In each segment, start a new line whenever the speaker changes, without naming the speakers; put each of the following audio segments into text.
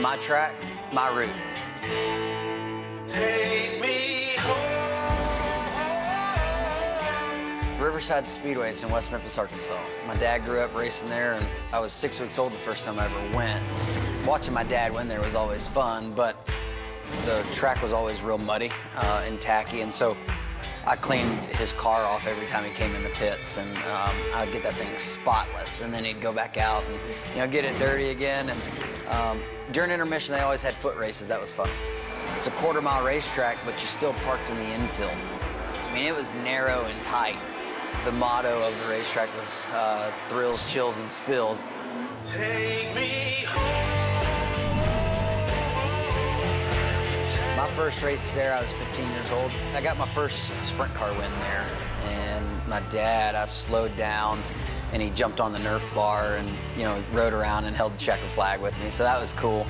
My track, my roots.
Take me home.
Riverside Speedway is in West Memphis, Arkansas. My dad grew up racing there, and I was 6 weeks old the first time I ever went. Watching my dad win there was always fun, but the track was always real muddy and tacky, and so I cleaned his car off every time he came in the pits, and I'd get that thing spotless, and then he'd go back out and get it dirty again. And during intermission, they always had foot races. That was fun. It's a quarter-mile racetrack, but you're still parked in the infield. I mean, it was narrow and tight. The motto of the racetrack was thrills, chills, and spills.
Take me home.
My first race there, I was 15 years old. I got my first sprint car win there. And my dad, I slowed down, and he jumped on the Nerf bar and, rode around and held the checker flag with me. So that was cool.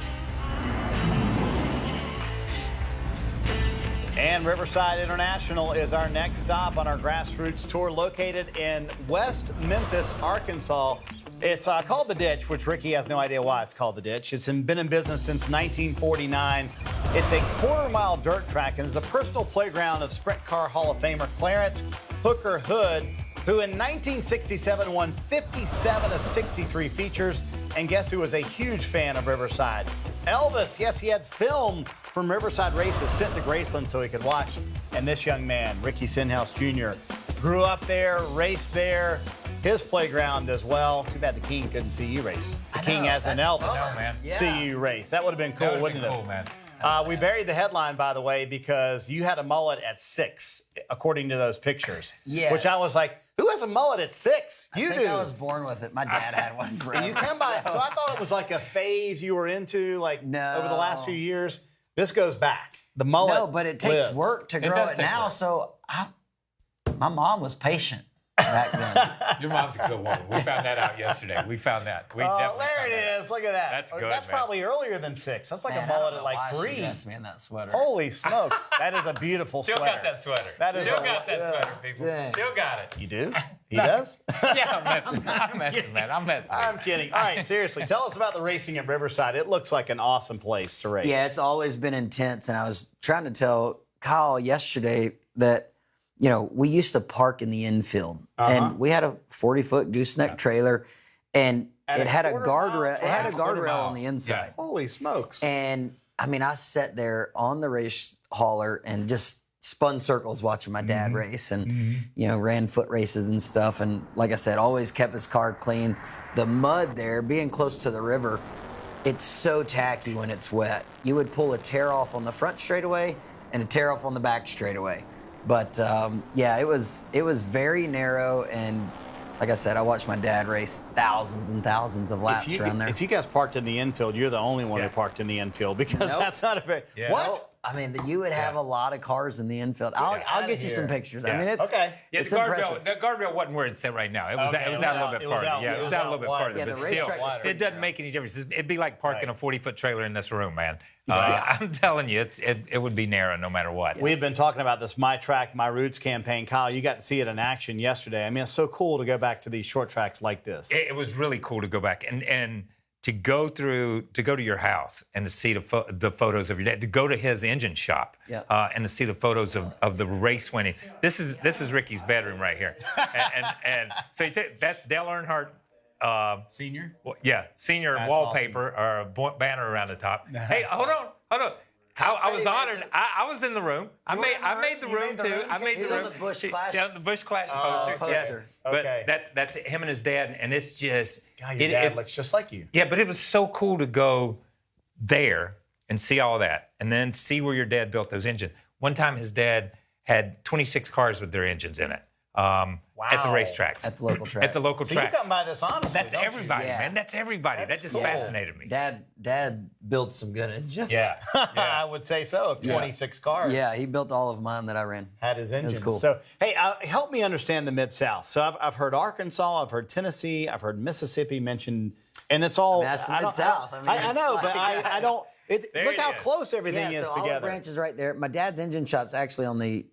And Riverside International is our next stop on our Grassroots tour, located in West Memphis, Arkansas. It's called The Ditch, which Ricky has no idea why it's called The Ditch. It's been in business since 1949. It's a quarter-mile dirt track and is a personal playground of Sprint Car Hall of Famer Clarence Hooker Hood, who in 1967 won 57 of 63 features. And guess who was a huge fan of Riverside? Elvis. Yes, he had film from Riverside races sent to Graceland so he could watch. And this young man, Ricky Stenhouse Jr., grew up there, raced there. His playground as well. Too bad the King couldn't see you race. The King as an Elvis see you race. That would have been cool, wouldn't it?
Cool, man.
We buried the headline, by the way, because you had a mullet at 6, according to those pictures.
Yes.
Which I was like, who has a mullet at 6? You do.
I think I was born with it. My dad had one forever.
You come by, so I thought it was like a phase you were into, like over the last few years. This goes back. The mullet.
No, but it takes
lives.
work to grow it now.
Work.
So my mom was patient back then.
Your mom's a good woman. We found that out yesterday. We found that. We definitely
there
found
it
that.
is. Look at that.
That's good,
That's
man.
probably earlier than 6. That's like
Man,
a mullet
I
at
don't know
like
why
3.
she dressed me in that sweater.
Holy smokes. That is a beautiful
Still
sweater.
got that sweater.
That is
Still
a-
got that
yeah.
sweater, people.
Dang.
Still got it.
You do? He does?
Yeah, I'm messing, man. I'm messing.
I'm kidding. All right, seriously, tell us about the racing at Riverside. It looks like an awesome place to race.
Yeah, it's always been intense. And I was trying to tell Kyle yesterday that, we used to park in the infield. And we had a 40-foot gooseneck trailer, and it had a guardrail. It had a guardrail on the inside.
Yeah. Holy smokes.
And I mean, I sat there on the race hauler and just spun circles watching my dad race and, ran foot races and stuff. And like I said, always kept his car clean. The mud there, being close to the river, it's so tacky when it's wet. You would pull a tear off on the front straightaway and a tear off on the back straightaway. But it was very narrow, and like I said, I watched my dad race thousands and thousands of laps around there.
If you guys parked in the infield, you're the only one who parked in the infield because that's not a very.
Yeah.
What?
Nope. I mean, you would have a lot of cars in the infield. I'll get you some pictures. I mean, it's
okay.
Yeah,
it's
the
impressive.
guardrail wasn't where it's at right now. It was
Okay,
out a little bit farther. It was out a little bit farther.
Yeah,
But
the
still,
racetrack was
it doesn't make any difference. It'd be like parking a 40-foot trailer in this room, man.
Yeah.
I'm telling you, it would be narrow no matter what.
We've been talking about this My Track, My Roots campaign. Kyle, you got to see it in action yesterday. I mean, it's so cool to go back to these short tracks like this.
It was really cool to go back and to go to your house and to see the photos of your dad, to go to his engine shop and to see the photos of the race winning. This is Ricky's bedroom right here, and so that's Dale Earnhardt.
Senior?
Senior
That's
wallpaper or a banner around the top. Hey, hold on. I was honored. I was in the room. I made the room too. I made the
He's
room.
on the Busch Clash.
Yeah, the Busch Clash poster.
poster.
Yeah.
Okay.
But that's him and his dad, and it's just.
God, your dad looks just like you.
Yeah, but it was so cool to go there and see all that, and then see where your dad built those engines. One time, his dad had 26 cars with their engines in it. At the racetracks.
At the local track.
At the local
So
track.
you come by this honestly.
That's
don't you?
everybody,
Yeah.
man. That's everybody. That just fascinated me.
Dad built some good engines.
Yeah.
I would say so. If 26 cars
Yeah, he built all of mine that I ran.
had his engine.
cool.
So, hey, help me understand the Mid-South. So I've heard Arkansas, I've heard Tennessee, I've heard Mississippi mentioned, and it's all.
That's the
I don't-
Mid-South. I mean,
I
it's
know,
like-
but I don't.
There
Look
it
how
is.
close everything
Yeah,
is
so all the
together.
branches right there. My dad's engine shop's actually on the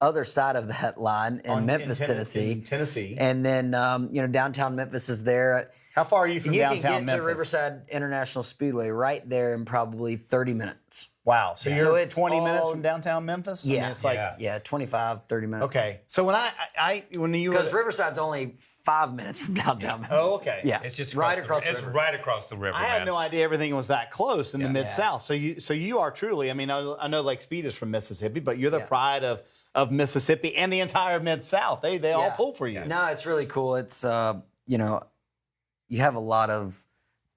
other side of that line in Memphis, Tennessee.
In Tennessee.
And then, downtown Memphis is there.
How far are you from
You
downtown
can get
Memphis?
to Riverside International Speedway right there in probably 30 minutes.
Wow. So
Yeah.
you're
So it's
20 minutes
all-
from downtown Memphis? I
Yeah.
mean, it's like,
Yeah, 25, 30 minutes.
okay. So when you were...
Because Riverside's only 5 minutes from downtown Memphis.
Oh, okay.
Yeah.
It's just
right across the
It's
river.
right across the river.
I had
man.
no idea everything was that close in the
Yeah.
Mid-South. So you are truly, I mean, I know Lake Speed is from Mississippi, but you're the
Yeah.
pride of Mississippi and the entire Mid-South. They all pull for you.
No, it's really cool. It's, you know, you have a lot of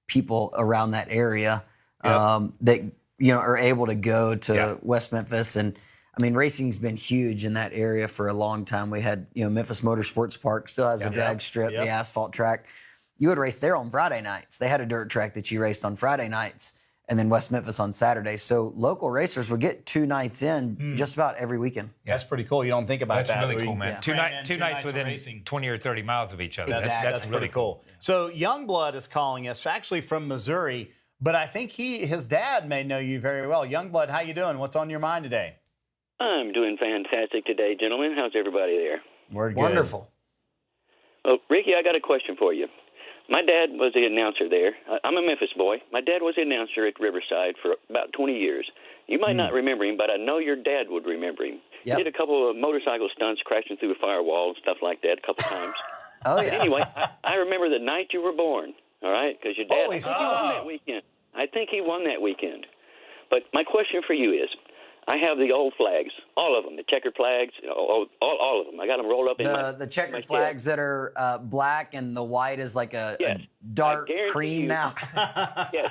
people around that area that, you know, are able to go to West Memphis. And, I mean, racing's been huge in that area for a long time. We had, you know, Memphis Motorsports Park still has a drag strip, the asphalt track. You would race there on Friday nights. They had a dirt track that you raced on Friday nights, and then West Memphis on Saturday. So local racers would get 2 nights in just about every weekend.
That's pretty cool. You don't think about
That's
that.
really cool, man.
Yeah.
Two
Two
nights
nights of
within
racing.
20 or 30 miles of each other.
Exactly.
That's
really
pretty cool. So Youngblood is calling us, actually from Missouri, but I think his dad may know you very well. Youngblood, how you doing? What's on your mind today?
I'm doing fantastic today, gentlemen. How's everybody there?
We're good.
Wonderful.
Well, Ricky, I got a question for you. My dad was the announcer there. I'm a Memphis boy. My dad was the announcer at Riverside for about 20 years. You might not remember him, but I know your dad would remember him.
Yep.
He did a couple of motorcycle stunts, crashing through a firewall and stuff like that a couple times.
Oh, yeah.
Anyway, I remember the night you were born, all right? Because your dad,
Holy
I think he won that weekend. I think he won that weekend. But my question for you is, I have the old flags, all of them, the checkered flags, all of them. I got them rolled up in
The checkered
my
flags that are black and the white is like a dark
I guarantee
cream
you-
now.
Yes.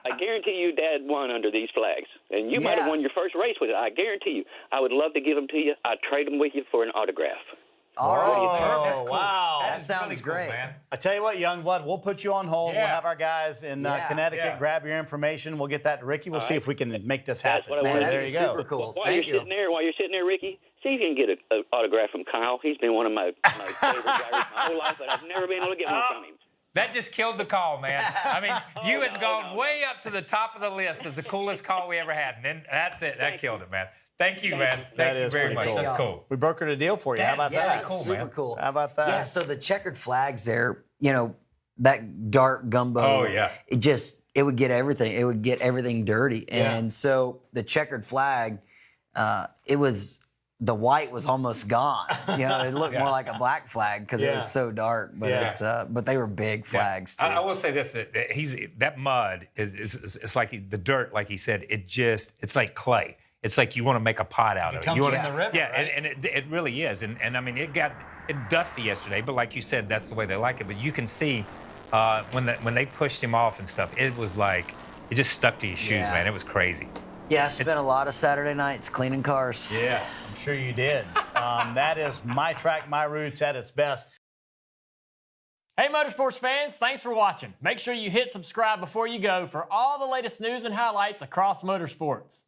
I guarantee you Dad won under these flags. And you might have won your first race with it. I guarantee you. I would love to give them to you. I'd trade them with you for an autograph.
All right.
Oh,
That's cool.
wow.
That
is
sounds
really cool,
great.
man.
I tell you what, Youngblood, we'll put you on hold. We'll
Yeah.
have our guys in Connecticut grab your information. We'll get that to Ricky. We'll see if we can make this
That's
happen.
what I
So
wanted.
there
That'd
you
be
go.
super cool.
While
Thank
you're
you.
sitting there, Ricky, see if you can get an autograph from Kyle. He's been one of my favorite drivers my whole life, but I've never been able to get one from him.
That just killed the call, man. I mean, you had gone way up to the top of the list as the coolest call we ever had, and then that's it. That killed it, man. Thank you, man.
That
Thank you
is
very
pretty
much.
cool.
That's cool.
We brokered a deal for you. How about
Yeah,
that?
that's
cool,
super
man.
cool.
How about that?
Yeah, so the checkered flags there, you know, that dark gumbo.
Oh, yeah.
It would get everything. It would get everything dirty. And so the checkered flag, the white was almost gone. You know, it looked more like a black flag because it was so dark. But but they were big flags too.
I will say this: that mud is it's like the dirt, like he said. It's like clay. It's like you want to make a pot out of it. You want
in the river,
yeah,
right?
and it really is. And I mean, it got dusty yesterday, but like you said, that's the way they like it. But you can see when they pushed him off and stuff, it was like it just stuck to your shoes, man. It was crazy.
Yeah, I spent a lot of Saturday nights cleaning cars.
Yeah, I'm sure you did. That is my track, my roots at its best.
Hey Motorsports fans, thanks for watching. Make sure you hit subscribe before you go for all the latest news and highlights across motorsports.